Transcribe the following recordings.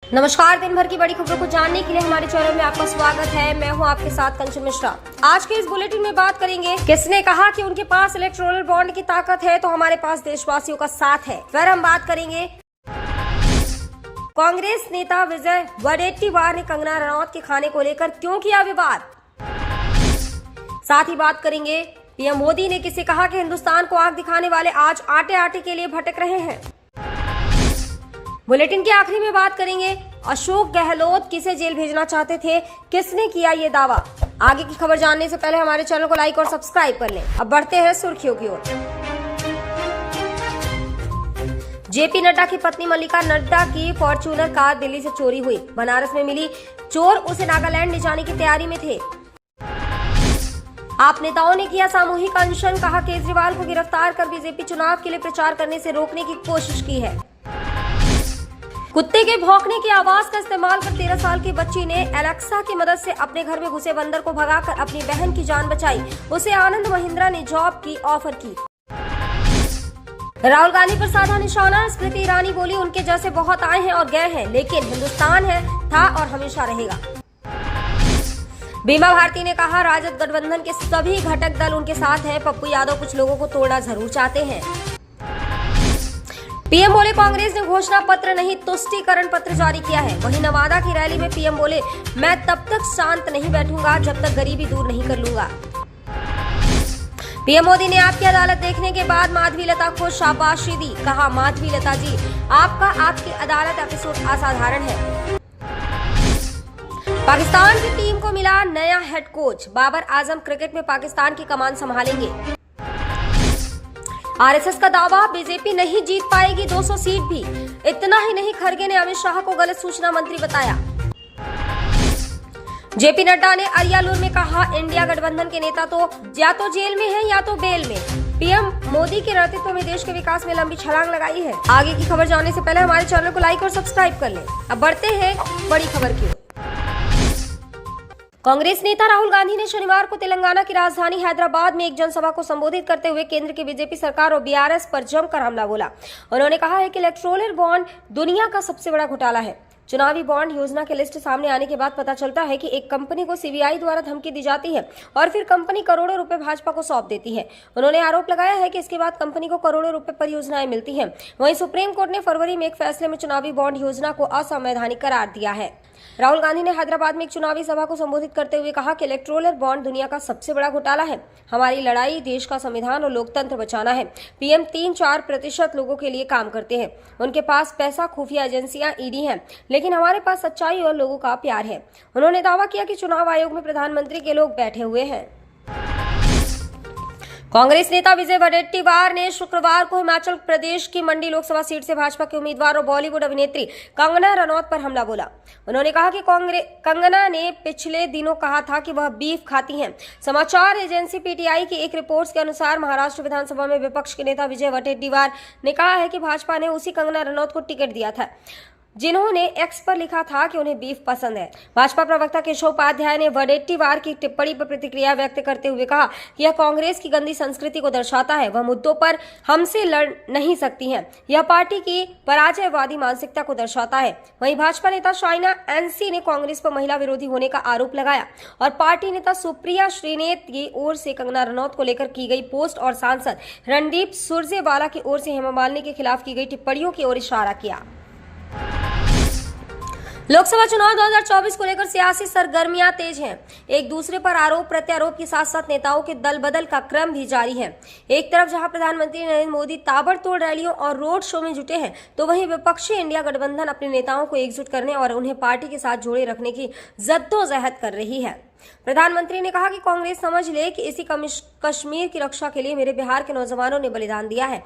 नमस्कार, दिन भर की बड़ी खबरों को जानने के लिए हमारे चैनल में आपका स्वागत है। मैं हूं आपके साथ कंचन मिश्रा। आज के इस बुलेटिन में बात करेंगे, किसने कहा कि उनके पास इलेक्टोरल बॉन्ड की ताकत है तो हमारे पास देशवासियों का साथ है। फिर हम बात करेंगे, कांग्रेस नेता विजय वडेट्टीवार ने कंगना रनौत के खाने को लेकर क्यों किया विवाद। साथ ही बात करेंगे, पीएम मोदी ने किसे कहा कि हिंदुस्तान को आंख दिखाने वाले आज आटे आटे के लिए भटक रहे हैं। बुलेटिन के आखिरी में बात करेंगे, अशोक गहलोत किसे जेल भेजना चाहते थे, किसने किया ये दावा। आगे की खबर जानने से पहले हमारे चैनल को लाइक और सब्सक्राइब कर लें। अब बढ़ते हैं सुर्खियों की ओर। जेपी नड्डा की पत्नी मल्लिका नड्डा की फॉर्च्यूनर कार दिल्ली से चोरी हुई। बनारस में मिली, चोर उसे नागालैंड ले जाने की तैयारी में थे। आप नेताओं ने किया सामूहिक अनशन, कहा केजरीवाल को गिरफ्तार कर बीजेपी चुनाव के लिए प्रचार करने से रोकने की कोशिश की है। कुत्ते के भौंकने की आवाज का इस्तेमाल कर 13 साल की बच्ची ने एलेक्सा की मदद से अपने घर में घुसे बंदर को भगाकर अपनी बहन की जान बचाई। उसे आनंद महिंद्रा ने जॉब की ऑफर की। राहुल गांधी पर साधा निशाना, स्मृति ईरानी बोली उनके जैसे बहुत आए हैं और गए हैं, लेकिन हिंदुस्तान है, था और हमेशा रहेगा। बीमा भारती ने कहा राजद गठबंधन के सभी घटक दल उनके साथ हैं। पप्पू यादव कुछ लोगों को तोड़ना जरूर चाहते हैं। पीएम बोले कांग्रेस ने घोषणा पत्र नहीं तुष्टीकरण पत्र जारी किया है। वहीं नवादा की रैली में पीएम बोले मैं तब तक शांत नहीं बैठूंगा जब तक गरीबी दूर नहीं कर लूंगा। पीएम मोदी ने आपकी अदालत देखने के बाद माधवी लता को शाबाशी दी। कहा माधवी लता जी, आपका आपकी अदालत एपिसोड असाधारण है। पाकिस्तान की टीम को मिला नया head coach, Babar Azam cricket में पाकिस्तान की कमान संभालेंगे। आरएसएस का दावा, बीजेपी नहीं जीत पाएगी 200 सीट भी। इतना ही नहीं, खड़गे ने अमित शाह को गलत सूचना मंत्री बताया। जेपी नड्डा ने अरियालूर में कहा इंडिया गठबंधन के नेता तो या तो जेल में हैं या तो बेल में। पीएम मोदी के नेतृत्व में देश के विकास में लंबी छलांग लगाई है। आगे की खबर जानने से पहले हमारे चैनल को लाइक और सब्सक्राइब कर लें। अब बढ़ते हैं बड़ी खबर की ओर। कांग्रेस नेता राहुल गांधी ने शनिवार को तेलंगाना की राजधानी हैदराबाद में एक जनसभा को संबोधित करते हुए केंद्र की बीजेपी सरकार और बीआरएस पर जमकर हमला बोला। उन्होंने कहा है कि इलेक्टोरल बॉन्ड दुनिया का सबसे बड़ा घोटाला है। चुनावी बॉन्ड योजना के लिस्ट सामने आने के बाद पता चलता है कि एक कंपनी को सीबीआई द्वारा धमकी दी जाती है और फिर कंपनी करोड़ों रुपए भाजपा को सौंप देती है। उन्होंने आरोप लगाया है कि इसके बाद कंपनी को करोड़ों रुपए परियोजनाएं मिलती हैं। वहीं सुप्रीम कोर्ट ने फरवरी में एक फैसले में चुनावी बॉन्ड योजना को असंवैधानिक करार दिया है। राहुल गांधी ने हैदराबाद में एक चुनावी सभा को संबोधित करते हुए कहा कि इलेक्टोरल बॉन्ड दुनिया का सबसे बड़ा घोटाला है। हमारी लड़ाई देश का संविधान और लोकतंत्र बचाना है। पीएम 3-4% लोगों के लिए काम करते हैं। उनके पास पैसा, खुफिया एजेंसियां, ईडी हैं, लेकिन हमारे पास सच्चाई और लोगों का प्यार है। उन्होंने दावा किया कि चुनाव आयोग में प्रधानमंत्री के लोग बैठे हुए हैं। कांग्रेस नेता विजय वडेट्टीवार ने शुक्रवार को हिमाचल प्रदेश की मंडी लोकसभा सीट से भाजपा के उम्मीदवार और बॉलीवुड अभिनेत्री कंगना रनौत पर हमला बोला। उन्होंने कहा कि कंगना ने पिछले दिनों कहा था कि वह बीफ खाती हैं। समाचार एजेंसी पीटीआई की एक रिपोर्ट के अनुसार महाराष्ट्र विधानसभा में विपक्ष के नेता विजय वडेट्टीवार ने कहा है कि भाजपा ने उसी कंगना रनौत को टिकट दिया था जिन्होंने एक्स पर लिखा था कि उन्हें बीफ पसंद है। भाजपा प्रवक्ता केशव उपाध्याय ने वडेट्टीवार की टिप्पणी पर प्रतिक्रिया व्यक्त करते हुए कहा कि यह कांग्रेस की गंदी संस्कृति को दर्शाता है। वह मुद्दों पर हमसे लड़ नहीं सकती हैं। यह पार्टी की पराजयवादी मानसिकता को दर्शाता है। वहीं भाजपा नेता शाइना एनसी ने कांग्रेस पर महिला विरोधी होने का आरोप लगाया और पार्टी नेता सुप्रिया श्रीनेत की ओर से कंगना रनौत को लेकर की गई पोस्ट और सांसद रणदीप सुरजेवाला की ओर से हेमा मालिनी के खिलाफ की गई टिप्पणियों की ओर इशारा किया। लोकसभा चुनाव 2024 को लेकर सियासी सरगर्मियां तेज हैं। एक दूसरे पर आरोप प्रत्यारोप के साथ साथ नेताओं के दल बदल का क्रम भी जारी है। एक तरफ जहां प्रधानमंत्री नरेंद्र मोदी ताबड़तोड़ रैलियों और रोड शो में जुटे हैं, तो वहीं विपक्षी इंडिया गठबंधन अपने नेताओं को एकजुट करने और उन्हें पार्टी के साथ जोड़े रखने की जद्दोजहद कर रही है। प्रधानमंत्री ने कहा कि कांग्रेस समझ ले कि इसी कश्मीर की रक्षा के लिए मेरे बिहार के नौजवानों ने बलिदान दिया है।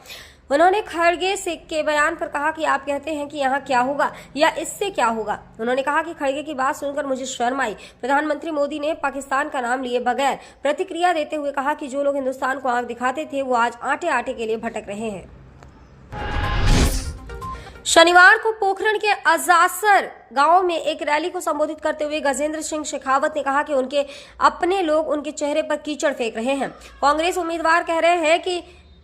उन्होंने खड़गे के बयान पर कहा कि आप कहते हैं कि यहाँ क्या होगा या इससे क्या होगा। उन्होंने कहा कि खड़गे की बात सुनकर मुझे शर्म आई। प्रधानमंत्री मोदी ने पाकिस्तान का नाम लिए बगैर प्रतिक्रिया देते हुए कहा कि जो लोग हिंदुस्तान को आंख दिखाते थे वो आज आटे आटे के लिए भटक रहे हैं। शनिवार को पोखरण के अजासर गांव में एक रैली को संबोधित करते हुए गजेंद्र सिंह शेखावत ने कहा कि उनके अपने लोग उनके चेहरे पर कीचड़ फेंक रहे हैं। कांग्रेस उम्मीदवार कह रहे हैं कि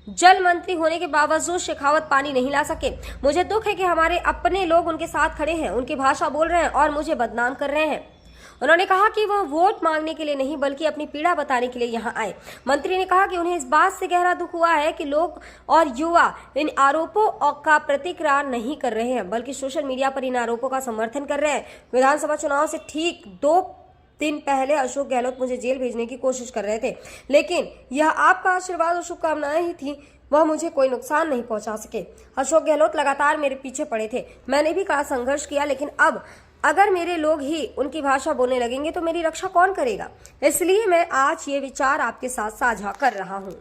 जल मंत्री होने के बावजूद शेखावत पानी नहीं ला सके। मुझे दुख है कि हमारे अपने लोग उनके साथ खड़े हैं, उनकी भाषा बोल रहे हैं और मुझे बदनाम कर रहे हैं। उन्होंने कहा कि वह वोट मांगने के लिए नहीं बल्कि अपनी पीड़ा बताने के लिए यहां आए। मंत्री ने कहा कि उन्हें इस बात से गहरा दुख हुआ है कि लोग और युवा इन आरोपों का प्रतिक्रिया नहीं कर रहे हैं बल्कि सोशल मीडिया पर इन आरोपों का समर्थन कर रहे हैं। विधानसभा चुनाव से ठीक 2 दिन पहले अशोक गहलोत मुझे जेल भेजने की कोशिश कर रहे थे, लेकिन यह आपका आशीर्वाद और शुभकामनाएं ही थी, वह मुझे कोई नुकसान नहीं पहुंचा सके। अशोक गहलोत लगातार मेरे पीछे पड़े थे, मैंने भी कड़ा संघर्ष किया, लेकिन अब अगर मेरे लोग ही उनकी भाषा बोलने लगेंगे तो मेरी रक्षा कौन करेगा? इसलिए मैं आज ये विचार आपके साथ साझा कर रहा हूँ।